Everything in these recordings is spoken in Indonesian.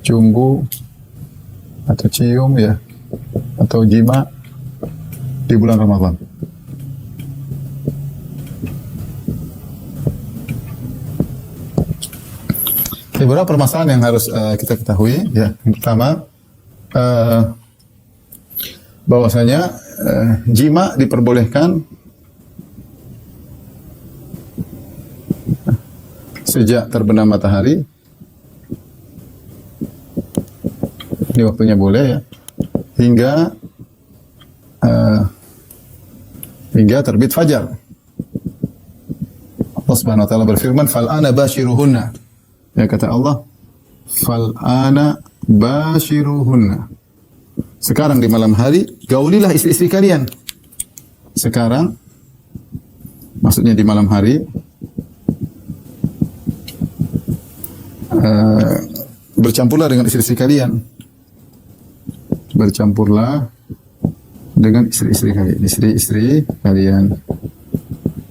cumbu atau cium ya, atau jima di bulan Ramadan. Beberapa permasalahan yang harus kita ketahui ya. Yang pertama, bahwasanya jima diperbolehkan sejak terbenam matahari. Ini waktunya boleh ya, hingga terbit fajar. Allah Subhanahu wa taala berfirman, "Fal ana bashiruhunna." Ya, kata Allah, "Fal ana bashiruhunna." Sekarang di malam hari gaulilah istri-istri kalian. Sekarang maksudnya di malam hari, bercampurlah dengan istri-istri kalian. Bercampurlah dengan istri-istri kalian. Istri-istri kalian.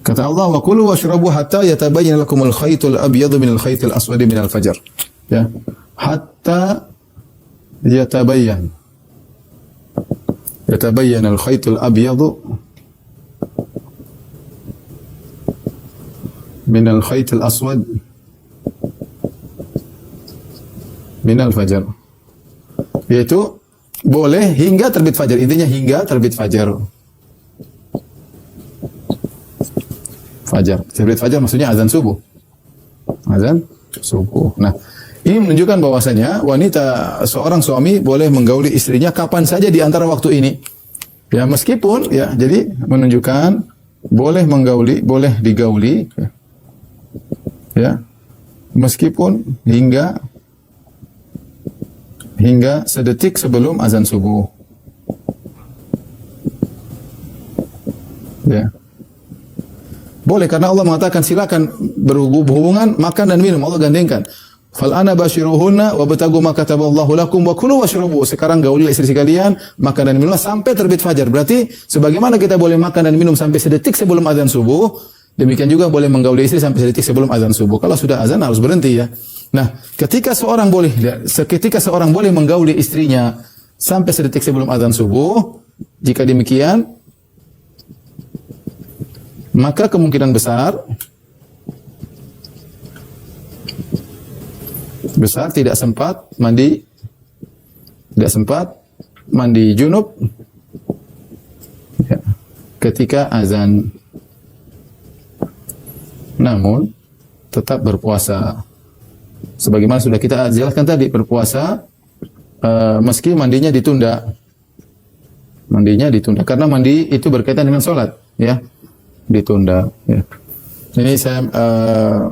Kata Allah, "Wa kulu washrabu hatta yatabayyana lakumul khaytul abyadu minal khaytil aswadi minal fajr." Ya, hatta yatabayyan. Yatabayyan al-khaytul abyadu minal khaytil aswad minal fajr. Yaitu boleh hingga terbit fajar. Intinya hingga terbit fajar. Fajar. Terbit fajar maksudnya azan subuh. Azan subuh. Nah, ini menunjukkan bahwasanya wanita, seorang suami boleh menggauli istrinya kapan saja di antara waktu ini. Ya, meskipun ya, jadi menunjukkan boleh menggauli, boleh digauli ya. Ya. Meskipun hingga sedetik sebelum azan subuh. Ya. Boleh, karena Allah mengatakan silakan berhubungan makan dan minum. Allah gandengkan. Fal ana bashiruhunna wa batagu ma kataballahu lakum wa kulu washrabu. Sekarang gaulilah istri kalian, makan dan minumlah sampai terbit fajar. Berarti sebagaimana kita boleh makan dan minum sampai sedetik sebelum azan subuh, demikian juga boleh menggauli istri sampai sedetik sebelum azan subuh. Kalau sudah azan harus berhenti ya. Nah, ketika seorang boleh menggauli istrinya sampai sedetik sebelum azan subuh, jika demikian, maka kemungkinan besar tidak sempat mandi junub ya, ketika azan. Namun tetap berpuasa. Sebagaimana sudah kita jelaskan tadi, berpuasa meski mandinya ditunda. Mandinya ditunda karena mandi itu berkaitan dengan sholat, ya. Ditunda, ya. Ini saya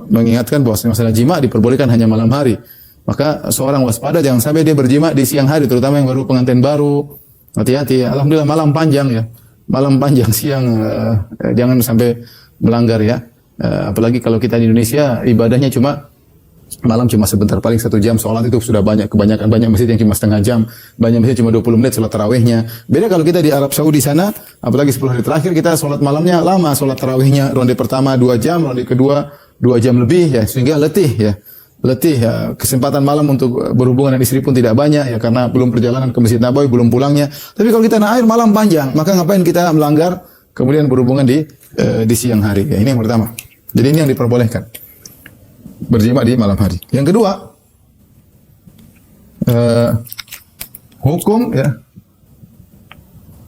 mengingatkan bahwa masalah jima diperbolehkan hanya malam hari. Maka seorang waspada jangan sampai dia berjima di siang hari, terutama yang baru pengantin baru. Hati-hati. Alhamdulillah malam panjang ya. Malam panjang, siang jangan sampai melanggar ya. Apalagi kalau kita di Indonesia ibadahnya malam cuma sebentar, paling 1 jam. Sholat itu sudah banyak masjid yang cuma setengah jam, banyak masjid cuma 20 menit sholat tarawihnya. Beda kalau kita di Arab Saudi sana, apalagi 10 hari terakhir kita sholat malamnya lama, sholat tarawihnya ronde pertama 2 jam, ronde kedua 2 jam lebih ya, sehingga letih ya. Kesempatan malam untuk berhubungan dengan istri pun tidak banyak ya, karena belum perjalanan ke Masjid Nabawi, belum pulangnya. Tapi kalau kita naik air malam panjang, maka ngapain kita melanggar kemudian berhubungan di siang hari ya. Ini yang pertama. Jadi ini yang diperbolehkan, berjima di malam hari. Yang kedua,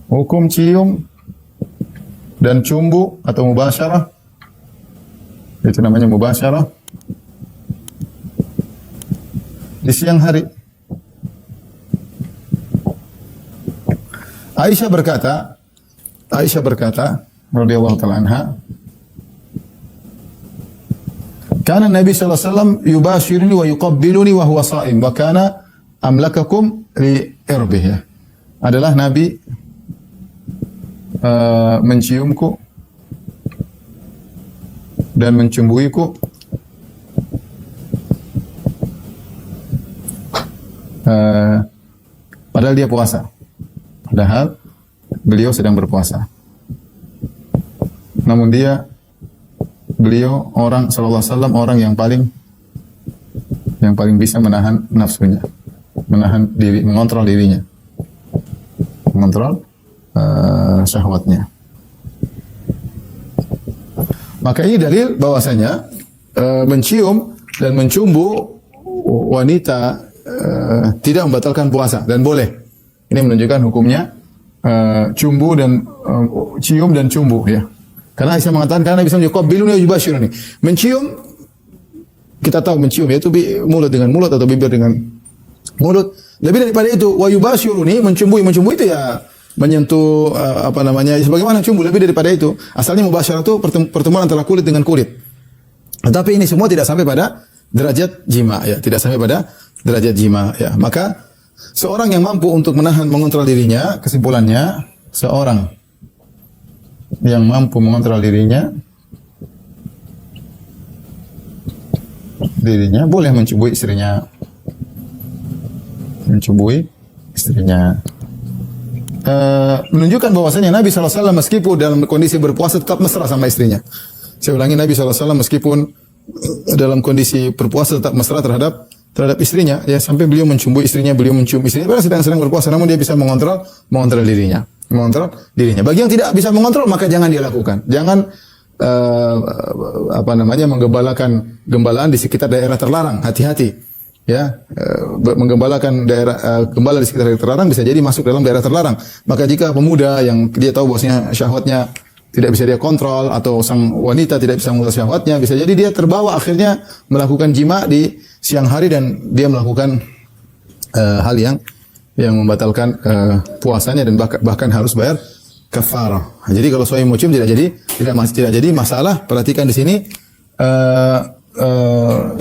hukum cium dan cumbu atau mubasyarah, itu namanya mubasyarah, di siang hari. Aisyah berkata radhiyallahu ta'ala anha, kana Nabi sallallahu alaihi wasallam yubashiruni wa yuqabbiluni wa huwa sha'im wa kana amlakakum li irbih. Adalah Nabi menciumku dan mencumbuiku padahal dia puasa. Padahal beliau sedang berpuasa. Namun beliau sallallahu alaihi wasallam orang yang paling bisa menahan nafsunya. menahan diri, mengontrol dirinya, mengontrol syahwatnya. Maka ini dalil bahwasanya mencium dan mencumbu wanita tidak membatalkan puasa dan boleh. Ini menunjukkan hukumnya cumbu dan cium dan cumbu ya. Karena Aisyah mengatakan karena bisa yuqabbiluni wa yubashiruni. Mencium, kita tahu mencium yaitu mulut dengan mulut atau bibir dengan mulut. Lebih daripada itu, wa yubashiruni, mencumbui itu ya menyentuh sebagaimana cumbu. Lebih daripada itu, asalnya mubasyarah itu pertemuan antara kulit dengan kulit. Tetapi ini semua tidak sampai pada derajat jima ya, tidak sampai pada derajat jima ya. Maka seorang yang mampu untuk menahan, mengontrol dirinya, kesimpulannya seorang yang mampu mengontrol dirinya boleh mencubui istrinya. Menunjukkan bahwasanya Nabi SAW meskipun dalam kondisi berpuasa tetap mesra sama istrinya. Saya ulangi, Nabi SAW meskipun dalam kondisi berpuasa tetap mesra terhadap istrinya ya, sampai beliau mencium istrinya padahal sedang berpuasa, namun dia bisa mengontrol dirinya. Bagi yang tidak bisa mengontrol maka jangan dia lakukan. Jangan menggembalakan gembalaan di sekitar daerah terlarang. Hati-hati. Ya, menggembalakan gembala di sekitar daerah terlarang bisa jadi masuk dalam daerah terlarang. Maka jika pemuda yang dia tahu bahwasanya syahwatnya tidak bisa dia kontrol atau sang wanita tidak bisa mengontrol syahwatnya, bisa jadi dia terbawa akhirnya melakukan jima di siang hari dan dia melakukan hal yang membatalkan puasanya dan bahkan harus bayar kafarah. Jadi kalau suami mau cium tidak jadi masalah. Perhatikan di sini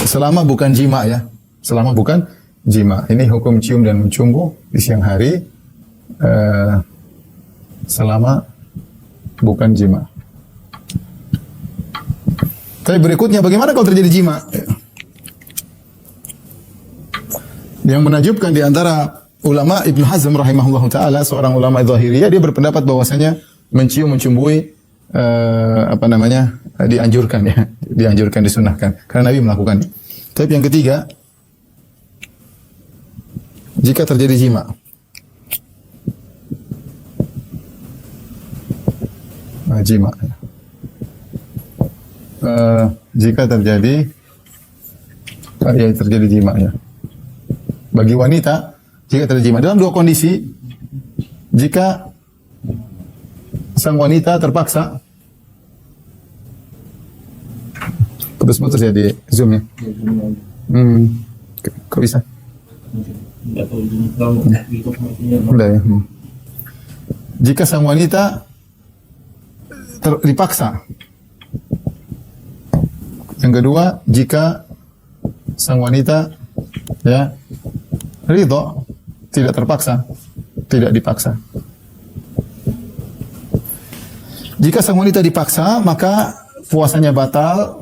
selama bukan jima ya. Selama bukan jima. Ini hukum cium dan mencumbu di siang hari selama bukan jima. Tapi berikutnya bagaimana kalau terjadi jima? Yang menakjubkan di antara ulama Ibnu Hazm rahimahullah taala, seorang ulama Zahiriyah, dia berpendapat bahwasanya mencium, mencumbui dianjurkan, disunahkan karena Nabi melakukannya. Tapi yang ketiga, jika terjadi jima, jika terjadi jima ya, bagi wanita jika terjadi jima dalam dua kondisi. Jika sang wanita terpaksa, putus-putus ya di Zoom ya. Kok bisa? Udah ya. Jika sang wanita dipaksa. Yang kedua, jika sang wanita ya ridho, tidak terpaksa, tidak dipaksa. Jika sang wanita dipaksa, maka puasanya batal,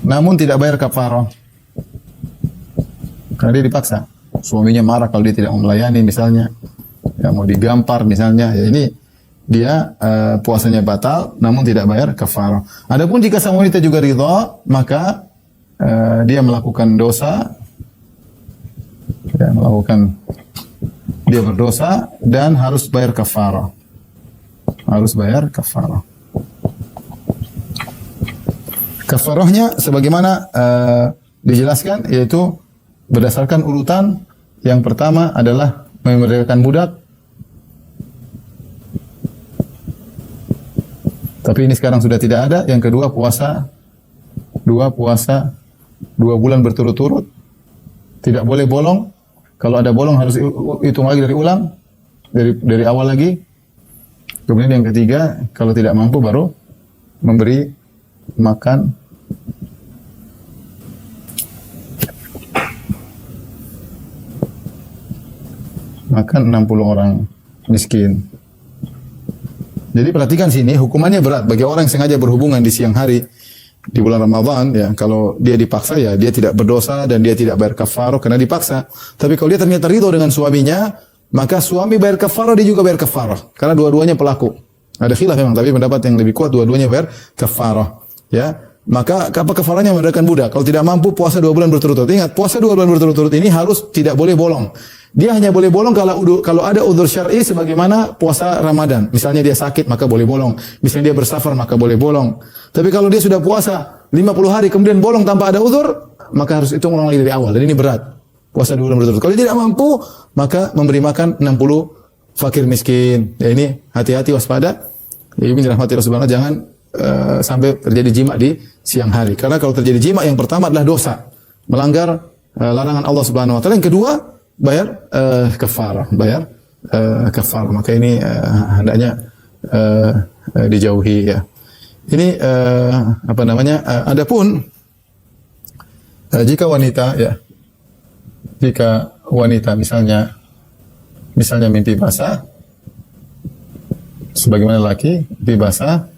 namun tidak bayar kafarah. Karena dia dipaksa. Suaminya marah kalau dia tidak melayani misalnya, ya mau digampar misalnya, ya ini dia puasanya batal, namun tidak bayar kafarah. Adapun jika sang wanita juga ridha, maka dia melakukan dosa, dia berdosa dan harus bayar kafarah. Kafarahnya sebagaimana dijelaskan, yaitu berdasarkan urutan. Yang pertama adalah memerdekakan budak. Tapi ini sekarang sudah tidak ada. Yang kedua puasa 2 bulan berturut-turut. Tidak boleh bolong. Kalau ada bolong harus hitung lagi dari awal lagi. Kemudian yang ketiga, kalau tidak mampu baru memberi makan makan 60 orang miskin. Jadi perhatikan sini, hukumannya berat bagi orang yang sengaja berhubungan di siang hari di bulan Ramadan ya. Kalau dia dipaksa ya dia tidak berdosa dan dia tidak bayar kafarah karena dipaksa. Tapi kalau dia ternyata ridho dengan suaminya, maka suami bayar kafarah, dia juga bayar kafarah karena dua-duanya pelaku. Ada khilaf memang, tapi pendapat yang lebih kuat dua-duanya bayar kafarah ya. maka apa kafaranya memerdekakan budak. Kalau tidak mampu puasa 2 bulan berturut-turut. Ingat, puasa 2 bulan berturut-turut ini harus tidak boleh bolong. Dia hanya boleh bolong kalau ada udzur syar'i sebagaimana puasa Ramadan. Misalnya dia sakit maka boleh bolong. Misalnya dia bersafar maka boleh bolong. Tapi kalau dia sudah puasa 50 hari kemudian bolong tanpa ada udzur, maka harus hitung ulang lagi dari awal. Dan ini berat. Puasa 2 bulan berturut-turut. Kalau dia tidak mampu, maka memberi makan 60 fakir miskin. Ya ini hati-hati, waspada. Ya, ini dirahmati Rasulullah, jangan sampai terjadi jima di siang hari. Karena kalau terjadi jima, yang pertama adalah dosa, melanggar larangan Allah Subhanahu wa taala. Yang kedua, bayar kafarah, Maka ini hendaknya dijauhi ya. Ini apa namanya? Adapun jika wanita misalnya mimpi basah, sebagaimana laki mimpi basah,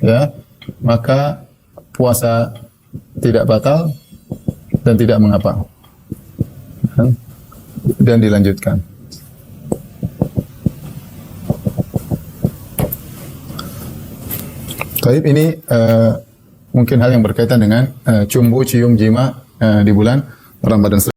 ya, maka puasa tidak batal dan tidak mengapa, dan dilanjutkan. Taib ini mungkin hal yang berkaitan dengan cium jima di bulan Ramadan.